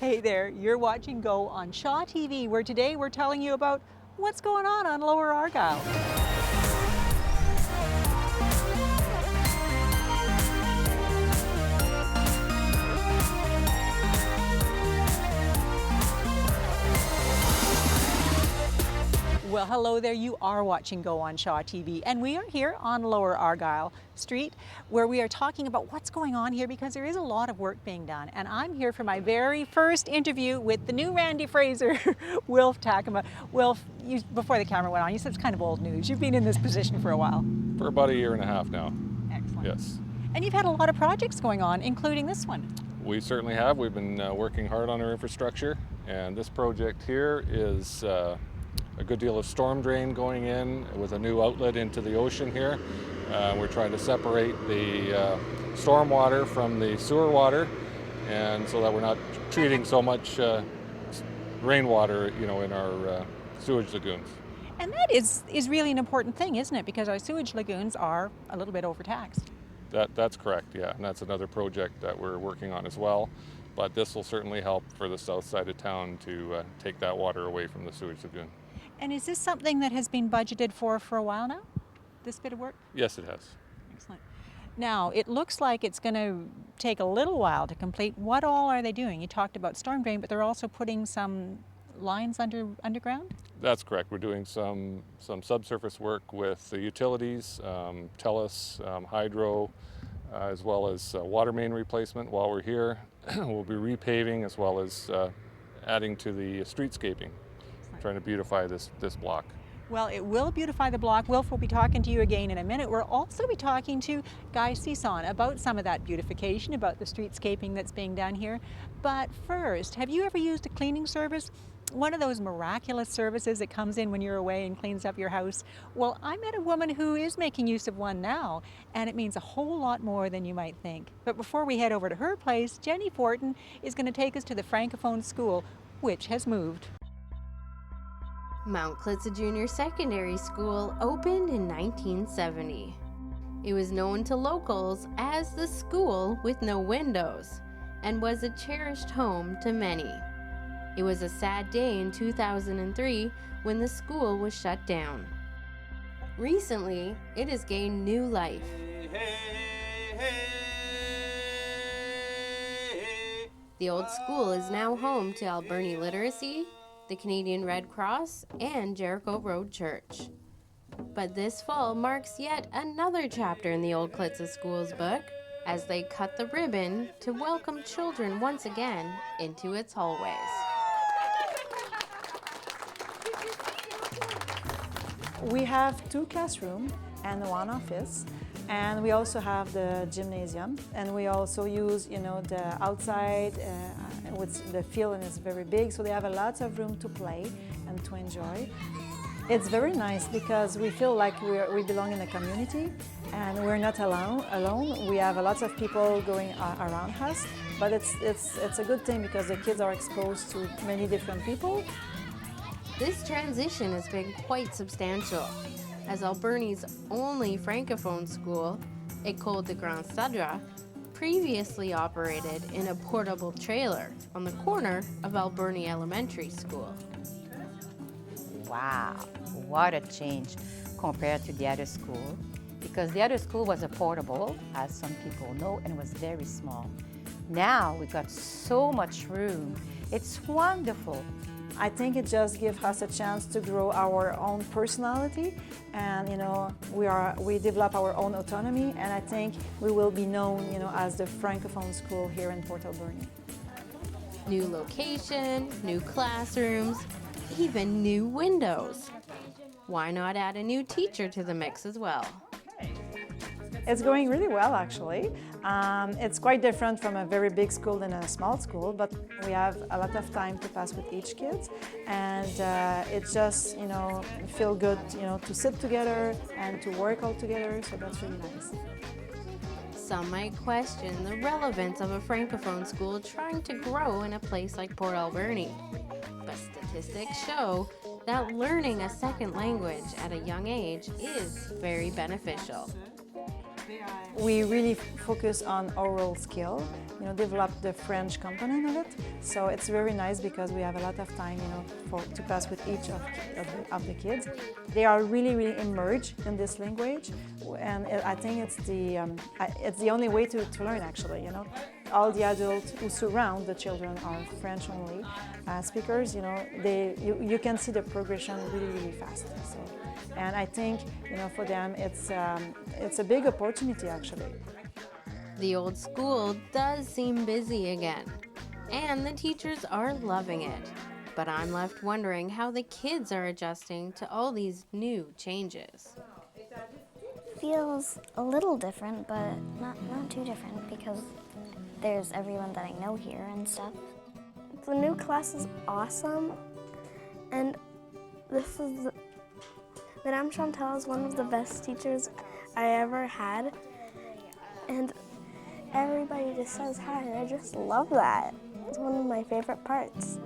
Hey there, you're watching Go on Shaw TV, where today we're telling you about what's going on Lower Argyle. Well, hello there. You are watching Go on Shaw TV, and we are here on Lower Argyle Street, where we are talking about what's going on here because there is a lot of work being done. And I'm here for my very first interview with the new Randy Fraser, Wilf Takema. Wilf, before the camera went on, you said it's kind of old news. You've been in this position for a while. For about a year and a half now. Excellent. Yes. And you've had a lot of projects going on, including this one. We certainly have. We've been working hard on our infrastructure, and this project here is a good deal of storm drain going in with a new outlet into the ocean here. We're trying to separate the storm water from the sewer water, and so that we're not treating so much rainwater, in our sewage lagoons. And that is really an important thing, isn't it? Because our sewage lagoons are a little bit overtaxed. That's correct, yeah, and that's another project that we're working on as well. But this will certainly help for the south side of town to take that water away from the sewage lagoon. And is this something that has been budgeted for a while now, this bit of work? Yes, it has. Excellent. Now, it looks like it's going to take a little while to complete. What all are they doing? You talked about storm drain, but they're also putting some lines underground? That's correct. We're doing some subsurface work with the utilities, TELUS, hydro, as well as water main replacement while we're here. We'll be repaving as well as adding to the streetscaping, trying to beautify this block. Well, it will beautify the block. Wilf will be talking to you again in a minute. We'll also be talking to Guy Cison about some of that beautification, about the streetscaping that's being done here. But first, have you ever used a cleaning service? One of those miraculous services that comes in when you're away and cleans up your house. Well, I met a woman who is making use of one now, and it means a whole lot more than you might think. But before we head over to her place, Jenny Fortin is going to take us to the Francophone School, which has moved. Mount Clitza Junior Secondary School opened in 1970. It was known to locals as the school with no windows and was a cherished home to many. It was a sad day in 2003 when the school was shut down. Recently, it has gained new life. The old school is now home to Alberni Literacy, the Canadian Red Cross, and Jericho Road Church. But this fall marks yet another chapter in the Old Clitza School's book as they cut the ribbon to welcome children once again into its hallways. We have 2 classrooms and 1 office, and we also have the gymnasium, and we also use, the outside, with the field, and it's very big, so they have a lot of room to play and to enjoy. It's very nice because we feel like we belong in a community, and we're not alone. We have a lot of people going around us, but it's a good thing because the kids are exposed to many different people. This transition has been quite substantial, as Alberni's only Francophone school, École de Grand Sadra, previously operated in a portable trailer on the corner of Alberni Elementary School. Wow, what a change compared to the other school, because the other school was a portable, as some people know, and it was very small. Now we got so much room. It's wonderful. I think it just gives us a chance to grow our own personality, and we develop our own autonomy, and I think we will be known as the Francophone school here in Port Alberni. New location, new classrooms, even new windows. Why not add a new teacher to the mix as well? It's going really well, actually. It's quite different from a very big school than a small school, but we have a lot of time to pass with each kid, and it just, feel good, to sit together and to work all together, so that's really nice. Some might question the relevance of a Francophone school trying to grow in a place like Port Alberni, but statistics show that learning a second language at a young age is very beneficial. We really focus on oral skill, develop the French component of it. So it's very nice because we have a lot of time, to pass with each of the kids. They are really, really immersed in this language, and I think it's the only way to learn, actually. All the adults who surround the children are French only speakers. You can see the progression really, really fast. So, and I think for them it's a big opportunity, actually. The old school does seem busy again, and the teachers are loving it. But I'm left wondering how the kids are adjusting to all these new changes. Feels a little different, but not too different because there's everyone that I know here and stuff. The new class is awesome, and Madame Chantal is one of the best teachers I ever had, and everybody just says hi, and I just love that. It's one of my favorite parts.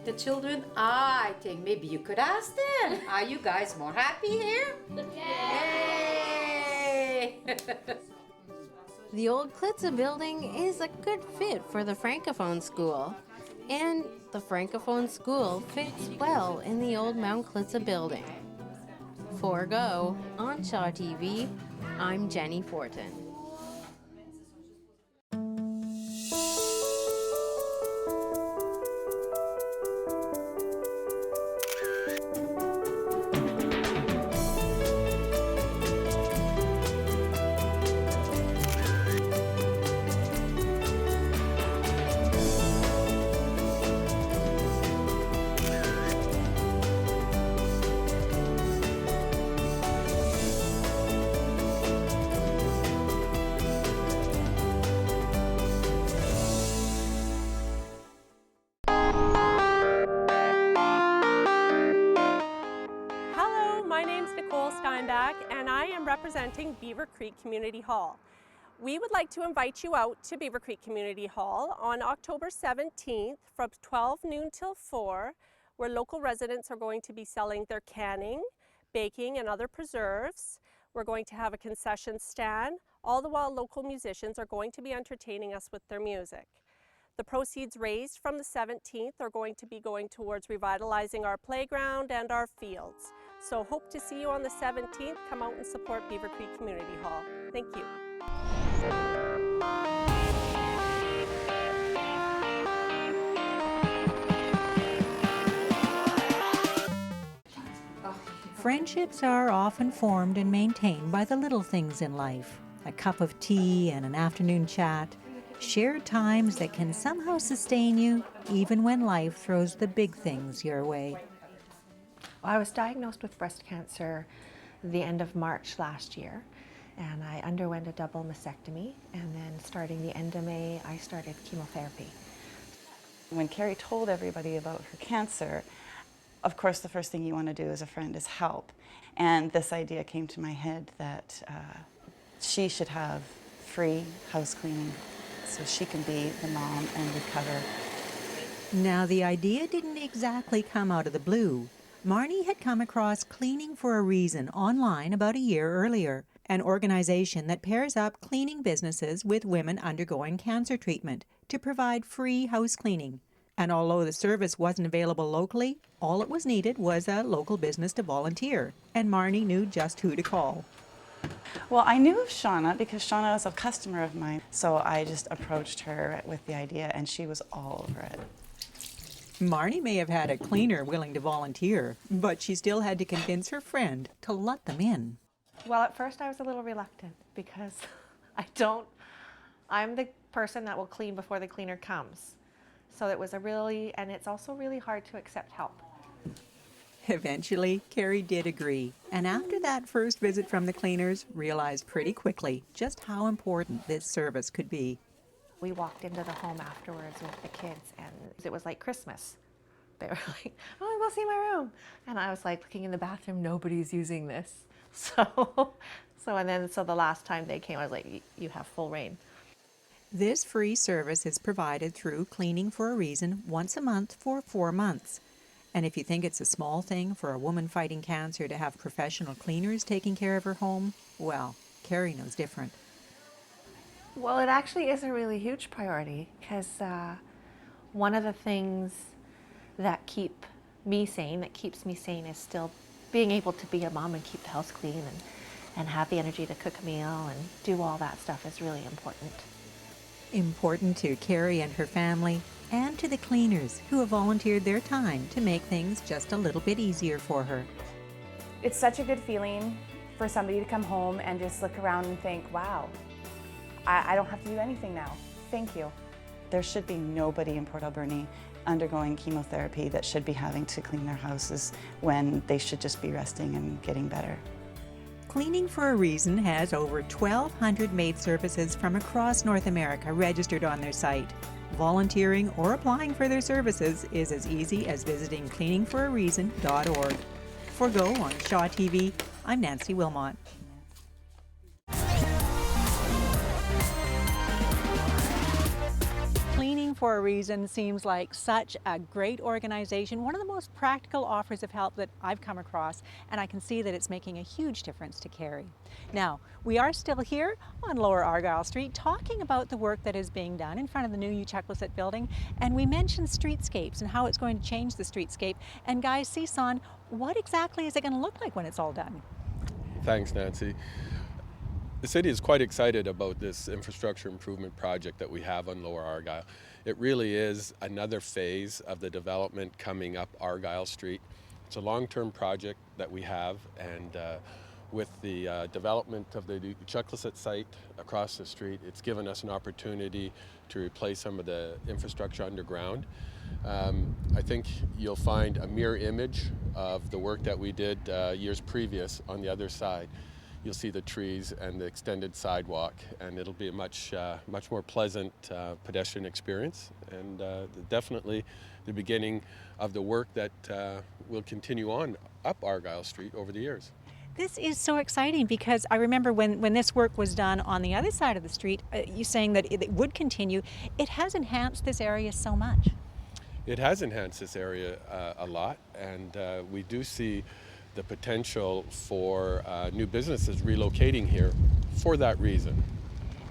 The children, I think maybe you could ask them. Are you guys more happy here? Yay! The old Klitza building is a good fit for the Francophone school, and the Francophone school fits well in the old Mount Klitza building. For Go, on Shaw TV, I'm Jenny Fortin. And I am representing Beaver Creek Community Hall. We would like to invite you out to Beaver Creek Community Hall on October 17th from 12 noon till 4, where local residents are going to be selling their canning, baking, and other preserves. We're going to have a concession stand, all the while local musicians are going to be entertaining us with their music. The proceeds raised from the 17th are going to be going towards revitalizing our playground and our fields. So hope to see you on the 17th. Come out and support Beaver Creek Community Hall. Thank you. Friendships are often formed and maintained by the little things in life. A cup of tea and an afternoon chat. Shared times that can somehow sustain you even when life throws the big things your way. I was diagnosed with breast cancer the end of March last year, and I underwent a double mastectomy, and then starting the end of May, I started chemotherapy. When Carrie told everybody about her cancer, of course the first thing you want to do as a friend is help. And this idea came to my head that she should have free house cleaning so she can be the mom and recover. Now, the idea didn't exactly come out of the blue. Marnie had come across Cleaning for a Reason online about a year earlier, an organization that pairs up cleaning businesses with women undergoing cancer treatment to provide free house cleaning. And although the service wasn't available locally, all it was needed was a local business to volunteer, and Marnie knew just who to call. Well, I knew of Shauna because Shauna was a customer of mine, so I just approached her with the idea, and she was all over it. Marnie may have had a cleaner willing to volunteer, but she still had to convince her friend to let them in. Well, at first I was a little reluctant because I'm the person that will clean before the cleaner comes. So it was and it's also really hard to accept help. Eventually, Carrie did agree, and after that first visit from the cleaners, realized pretty quickly just how important this service could be. We walked into the home afterwards with the kids, and it was like Christmas. They were like, "Oh, go see my room," and I was like looking in the bathroom. Nobody's using this, so the last time they came, I was like, "You have full reign." This free service is provided through Cleaning for a Reason once a month for 4 months. And if you think it's a small thing for a woman fighting cancer to have professional cleaners taking care of her home, well, Carrie knows different. Well, it actually is a really huge priority because one of the things that keeps me sane is still being able to be a mom and keep the house clean and have the energy to cook a meal and do all that stuff is really important. Important to Carrie and her family, and to the cleaners who have volunteered their time to make things just a little bit easier for her. It's such a good feeling for somebody to come home and just look around and think, wow, I don't have to do anything now. Thank you. There should be nobody in Port Alberni undergoing chemotherapy that should be having to clean their houses when they should just be resting and getting better. Cleaning for a Reason has over 1,200 maid services from across North America registered on their site. Volunteering or applying for their services is as easy as visiting cleaningforareason.org. For Go on Shaw TV, I'm Nancy Wilmot. Cleaning for a Reason seems like such a great organization, one of the most practical offers of help that I've come across, and I can see that it's making a huge difference to Carrie. Now, we are still here on Lower Argyle Street talking about the work that is being done in front of the new Ucheklicet building, and we mentioned streetscapes and how it's going to change the streetscape. And Guy Cison, what exactly is it going to look like when it's all done? Thanks, Nancy. The city is quite excited about this infrastructure improvement project that we have on Lower Argyle. It really is another phase of the development coming up Argyle Street. It's a long-term project that we have, and with the development of the Ucheklicet site across the street, it's given us an opportunity to replace some of the infrastructure underground. I think you'll find a mirror image of the work that we did years previous on the other side. You'll see the trees and the extended sidewalk, and it'll be a much more pleasant pedestrian experience, and definitely the beginning of the work that will continue on up Argyle Street over the years. This is so exciting because I remember when this work was done on the other side of the street, you saying that it would continue. It has enhanced this area so much. It has enhanced this area a lot, and we do see the potential for new businesses relocating here for that reason.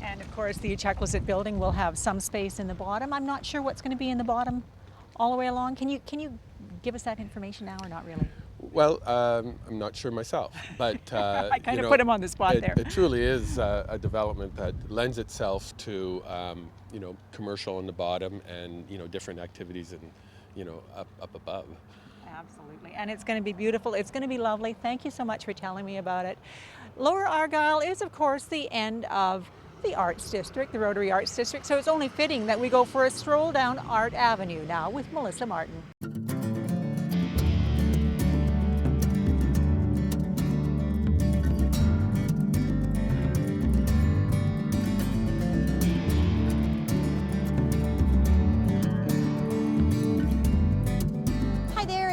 And of course the Ucheklicet building will have some space in the bottom. I'm not sure what's going to be in the bottom all the way along. Can you give us that information now or not really? Well, I'm not sure myself, but I kind of put him on the spot there. It truly is a development that lends itself to commercial on the bottom and different activities and up above. Absolutely, and it's going to be beautiful. It's going to be lovely. Thank you so much for telling me about it. Lower Argyle is, of course, the end of the Arts District, the Rotary Arts District, so it's only fitting that we go for a stroll down Art Avenue now with Melissa Martin.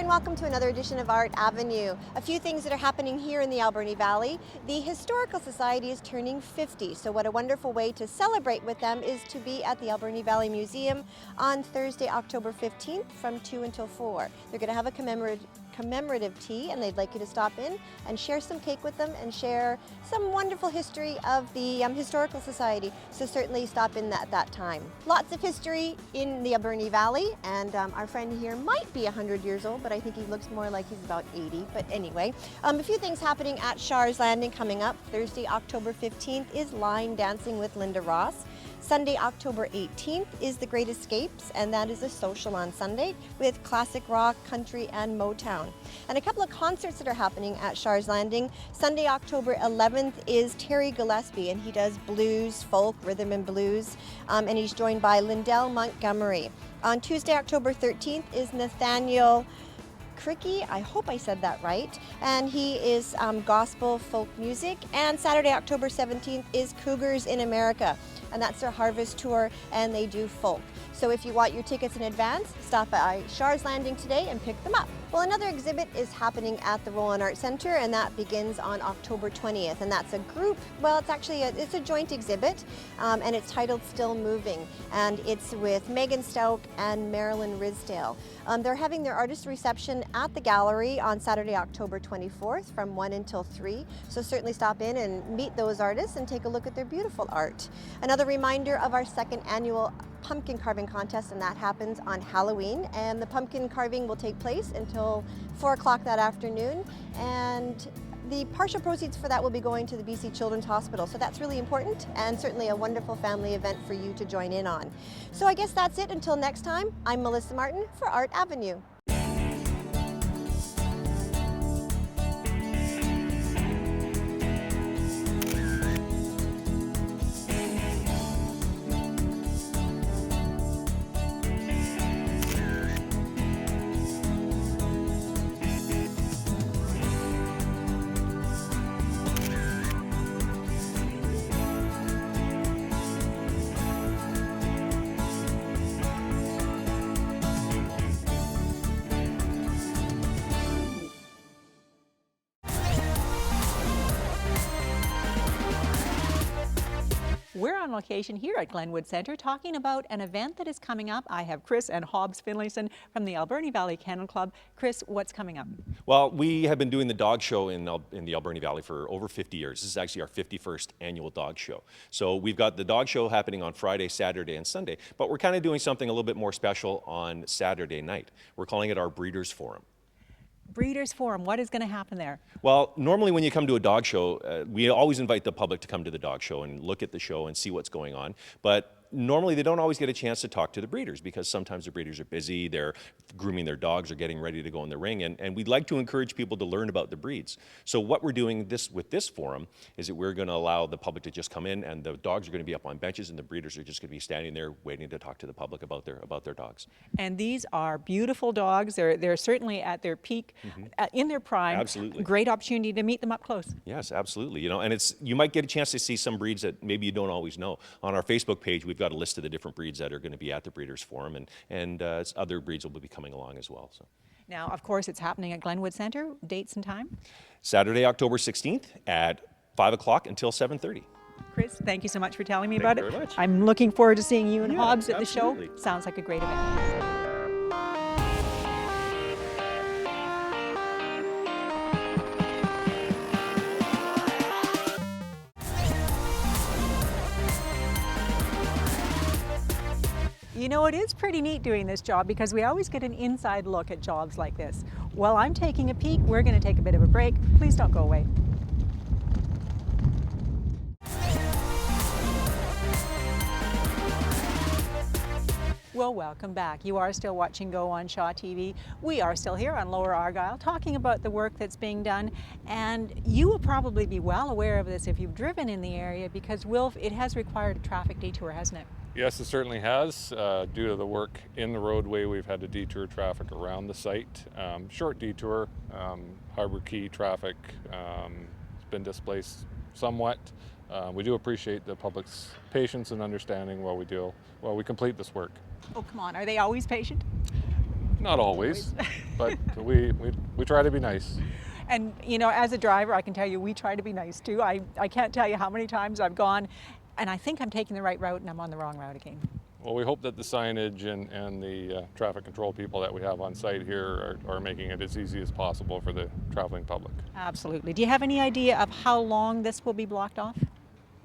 Welcome to another edition of Art Avenue. A few things that are happening here in the Alberni Valley. The Historical Society is turning 50, so what a wonderful way to celebrate with them is to be at the Alberni Valley Museum on Thursday, October 15th from 2 until 4. They're going to have a commemorative tea, and they'd like you to stop in and share some cake with them and share some wonderful history of the Historical Society, so certainly stop in at that time. Lots of history in the Alberni Valley, and our friend here might be 100 years old, but I think he looks more like he's about 80. But anyway, a few things happening at Shars Landing coming up. Thursday, October 15th is Line Dancing with Linda Ross. Sunday, October 18th is The Great Escapes, and that is a social on Sunday with classic rock, country, and Motown. And a couple of concerts that are happening at Shars Landing. Sunday, October 11th is Terry Gillespie, and he does blues, folk, rhythm and blues, and he's joined by Lindell Montgomery. On Tuesday, October 13th is Nathaniel Cricky, I hope I said that right, and he is gospel folk music. And Saturday, October 17th is Cougars in America, and that's their harvest tour, and they do folk. So if you want your tickets in advance, stop by Shars Landing today and pick them up. Well, another exhibit is happening at the Roland Art Centre, and that begins on October 20th, and that's a group, well, it's actually it's a joint exhibit, and it's titled Still Moving, and it's with Megan Stout and Marilyn Risdale. They're having their artist reception at the gallery on Saturday, October 24th from 1 until 3. So certainly stop in and meet those artists and take a look at their beautiful art. Another reminder of our second annual pumpkin carving contest, and that happens on Halloween. And the pumpkin carving will take place until 4 o'clock that afternoon. And the partial proceeds for that will be going to the BC Children's Hospital. So that's really important and certainly a wonderful family event for you to join in on. So I guess that's it. Until next time, I'm Melissa Martin for Art Avenue. We're on location here at Glenwood Centre talking about an event that is coming up. I have Chris and Hobbs Finlayson from the Alberni Valley Kennel Club. Chris, what's coming up? Well, we have been doing the dog show in the Alberni Valley for over 50 years. This is actually our 51st annual dog show. So we've got the dog show happening on Friday, Saturday, and Sunday, but we're kind of doing something a little bit more special on Saturday night. We're calling it our Breeders' Forum. Breeders' Forum, what is going to happen there? Well, normally when you come to a dog show, we always invite the public to come to the dog show and look at the show and see what's going on. But normally they don't always get a chance to talk to the breeders because sometimes the breeders are busy, they're grooming their dogs or getting ready to go in the ring, and we'd like to encourage people to learn about the breeds. So what we're doing with this forum is that we're going to allow the public to just come in, and the dogs are going to be up on benches and the breeders are just going to be standing there waiting to talk to the public about their dogs. And these are beautiful dogs. They're certainly at their peak, in their prime. Absolutely. Great opportunity to meet them up close. Yes, absolutely. You know, and you might get a chance to see some breeds that maybe you don't always know. On our Facebook page, we've got a list of the different breeds that are going to be at the Breeders' Forum, and other breeds will be coming along as well. So. Now, of course, it's happening at Glenwood Centre. Dates and time? Saturday, October 16th at 5 o'clock until 7:30. Chris, thank you so much for telling me about it. Thank you very much. I'm looking forward to seeing you and Hobbs at absolutely. the show. Sounds like a great event. You know, it is pretty neat doing this job because we always get an inside look at jobs like this. While I'm taking a peek, we're going to take a bit of a break. Please don't go away. Well, welcome back. You are still watching Go on Shaw TV. We are still here on Lower Argyle talking about the work that's being done, and you will probably be well aware of this if you've driven in the area because, Wilf, it has required a traffic detour, hasn't it? Yes, it certainly has. Due to the work in the roadway, we've had to detour traffic around the site. Short detour, Harbour Quay traffic has been displaced somewhat. We do appreciate the public's patience and understanding while we complete this work. Oh, come on. Are they always patient? Not always, but we try to be nice. And, you know, as a driver, I can tell you we try to be nice too. I can't tell you how many times I've gone and I think I'm taking the right route and I'm on the wrong route again. Well, we hope that the signage and the traffic control people that we have on site here are making it as easy as possible for the traveling public. Absolutely. Do you have any idea of how long this will be blocked off?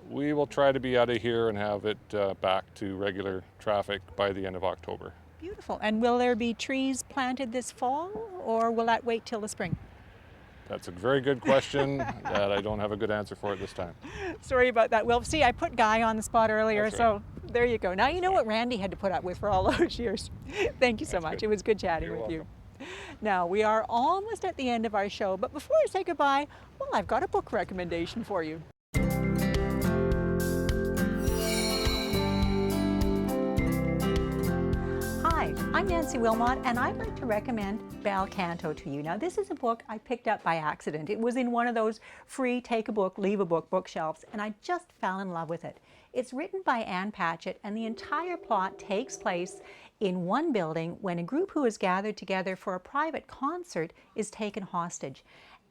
We will try to be out of here and have it back to regular traffic by the end of October. Beautiful. And will there be trees planted this fall or will that wait till the spring? That's a very good question that I don't have a good answer for at this time. Sorry about that, Will. See, I put Guy on the spot earlier, That's right. So there you go. Now you know what Randy had to put up with for all those years. Thank you so much. Good. It was good chatting You're with welcome. you. Now, we are almost at the end of our show, but before I say goodbye, well, I've got a book recommendation for you. Hi, I'm Nancy Wilmot, and I'd like to recommend Bel Canto to you. Now, this is a book I picked up by accident. It was in one of those free take a book, leave a book bookshelves, and I just fell in love with it. It's written by Ann Patchett, and the entire plot takes place in one building when a group who is gathered together for a private concert is taken hostage.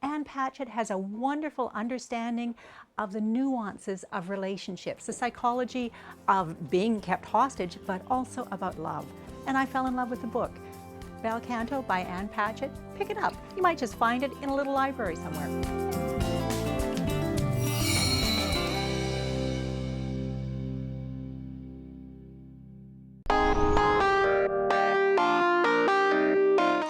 Ann Patchett has a wonderful understanding of the nuances of relationships, the psychology of being kept hostage, but also about love. And I fell in love with the book. Bel Canto by Ann Patchett. Pick it up. You might just find it in a little library somewhere.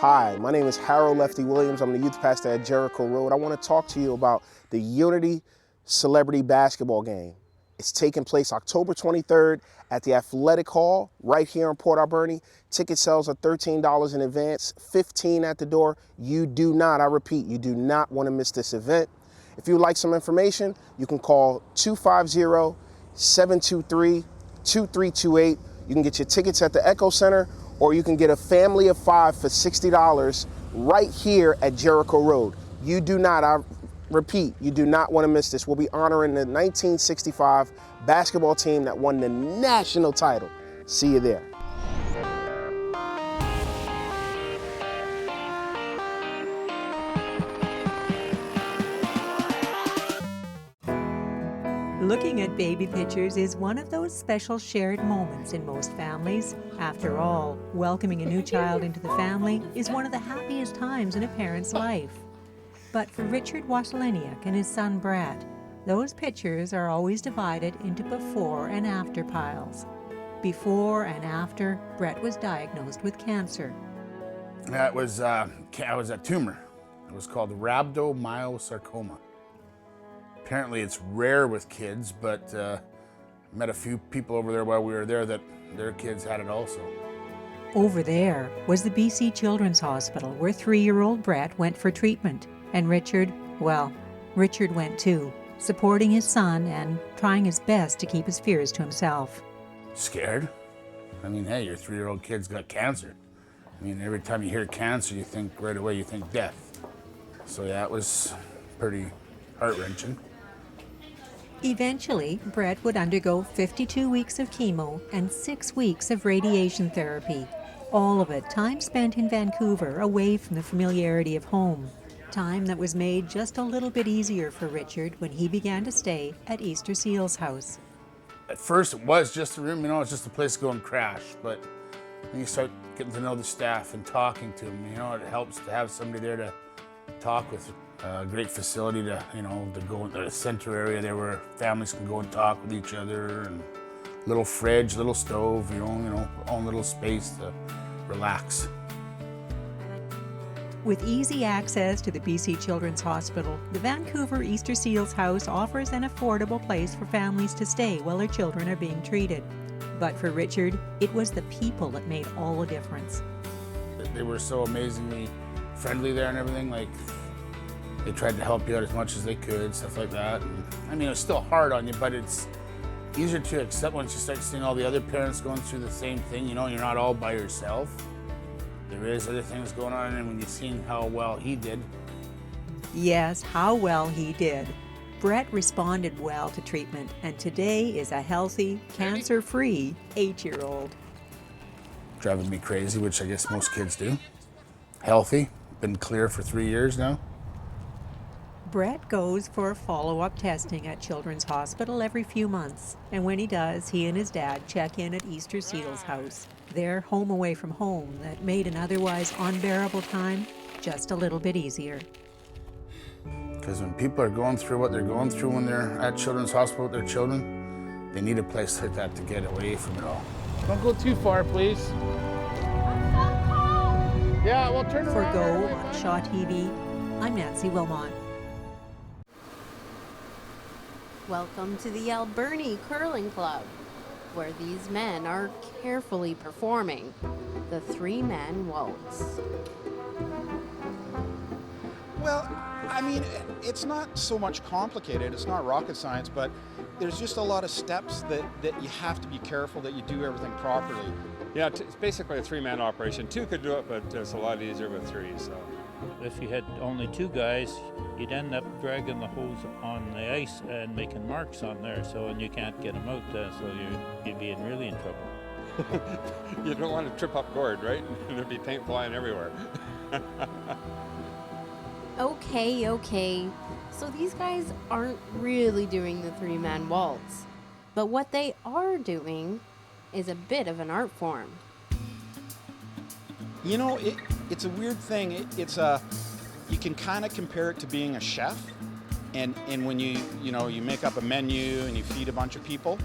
Hi, my name is Harold Lefty Williams. I'm the youth pastor at Jericho Road. I want to talk to you about the Unity Celebrity Basketball Game. It's taking place October 23rd at the Athletic Hall right here in Port Alberni. Ticket sales are $13 in advance, $15 at the door. You do not, I repeat, you do not want to miss this event. If you would like some information, you can call 250-723-2328. You can get your tickets at the Echo Center, or you can get a family of 5 for $60 right here at Jericho Road. You do not, I repeat, you do not want to miss this. We'll be honoring the 1965 basketball team that won the national title. See you there. Looking at baby pictures is one of those special shared moments in most families. After all, welcoming a new child into the family is one of the happiest times in a parent's life. But for Richard Wasileniuk and his son Brett, those pictures are always divided into before and after piles. Before and after, Brett was diagnosed with cancer. That was a tumor. It was called rhabdomyosarcoma. Apparently it's rare with kids, but met a few people over there while we were there that their kids had it also. Over there was the BC Children's Hospital, where 3-year-old Brett went for treatment. And Richard, well, Richard went too, supporting his son and trying his best to keep his fears to himself. Scared? I mean, hey, your 3-year-old kid's got cancer. I mean, every time you hear cancer, you think right away, you think death. So yeah, it was pretty heart-wrenching. Eventually, Brett would undergo 52 weeks of chemo and 6 weeks of radiation therapy. All of it time spent in Vancouver, away from the familiarity of home. Time that was made just a little bit easier for Richard when he began to stay at Easter Seal's house. At first, it was just a room, you know, it's just a place to go and crash. But when you start getting to know the staff and talking to them, you know, it helps to have somebody there to talk with. A great facility to, you know, to go in the center area there where families can go and talk with each other, and little fridge, little stove, your own little space to relax. With easy access to the BC Children's Hospital, the Vancouver Easter Seals House offers an affordable place for families to stay while their children are being treated. But for Richard, it was the people that made all the difference. They were so amazingly friendly there and everything. Like, they tried to help you out as much as they could, stuff like that. And, I mean, it was still hard on you, but it's easier to accept once you start seeing all the other parents going through the same thing. You know, you're not all by yourself. There is other things going on, and when you've seen how well he did. Yes, how well he did. Brett responded well to treatment, and today is a healthy, cancer-free 8-year-old. Driving me crazy, which I guess most kids do. Healthy, been clear for 3 years now. Brett goes for follow-up testing at Children's Hospital every few months, and when he does, he and his dad check in at Easter Seal's house, their home away from home that made an otherwise unbearable time just a little bit easier. Because when people are going through what they're going through when they're at Children's Hospital with their children, they need a place like that to get away from it all. Don't go too far, please. Yeah, we'll turn around. For Go on Shaw TV, I'm Nancy Wilmot. Welcome to the Alberni Curling Club, where these men are carefully performing the 3-man waltz. Well, I mean, it's not so much complicated. It's not rocket science, but there's just a lot of steps that you have to be careful that you do everything properly. Yeah, it's basically a 3-man operation. 2 could do it, but it's a lot easier with 3. So, if you had only 2 guys, you'd end up dragging the hose on the ice and making marks on there. So, and you can't get them out, so you'd be really in trouble. You don't want to trip up Gord, right? There'd be paint flying everywhere. Okay. So these guys aren't really doing the 3-man waltz. But what they are doing is a bit of an art form. You know, it's a weird thing. You can kind of compare it to being a chef, and when you make up a menu and you feed a bunch of people,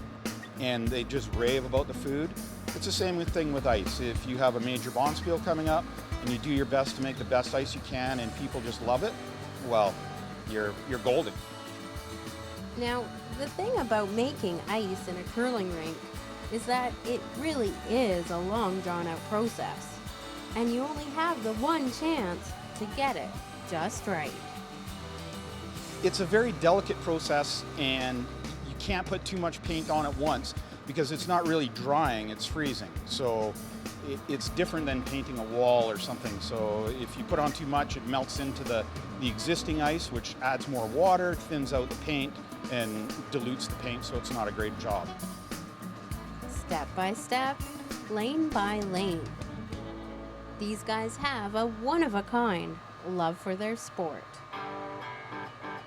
and they just rave about the food. It's the same thing with ice. If you have a major bonspiel coming up and you do your best to make the best ice you can, and people just love it, well, you're golden. Now, the thing about making ice in a curling rink is that it really is a long, drawn-out process. And you only have the one chance to get it just right. It's a very delicate process, and you can't put too much paint on at once because it's not really drying, it's freezing. So it's different than painting a wall or something. So if you put on too much, it melts into the existing ice, which adds more water, thins out the paint, and dilutes the paint, so it's not a great job. Step by step, lane by lane. These guys have a one-of-a-kind love for their sport.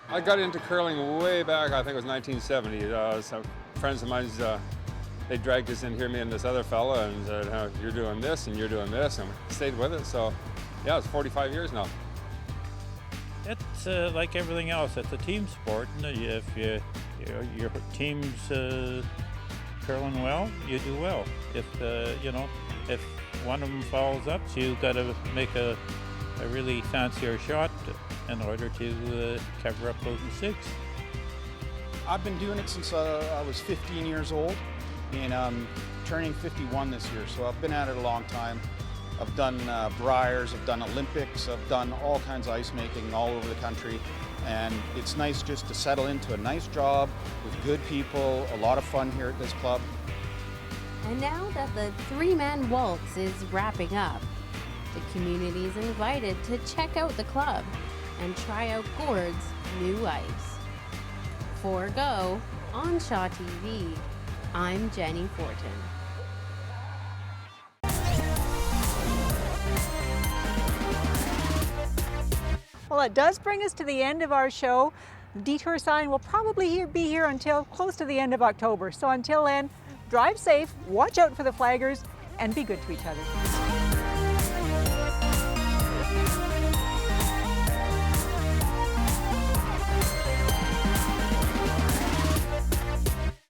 I got into curling way back, I think it was 1970. Some friends of mine, they dragged us in here, me and this other fella, and said, you're doing this and you're doing this, and we stayed with it. So yeah, it's 45 years now. It's like everything else. It's a team sport. And if your team's curling well, you do well. If if one of them fouls up, so you've got to make a really fancier shot in order to cover up those mistakes. I've been doing it since I was 15 years old, and I'm turning 51 this year, so I've been at it a long time. I've done Briars, I've done Olympics, I've done all kinds of ice making all over the country, and it's nice just to settle into a nice job with good people, a lot of fun here at this club. And now that the three-man waltz is wrapping up, the community is invited to check out the club and try out Gord's new ice. For Go, on Shaw TV, I'm Jenny Fortin. Well, it does bring us to the end of our show. The detour sign will probably be here until close to the end of October. So until then, drive safe, watch out for the flaggers, and be good to each other.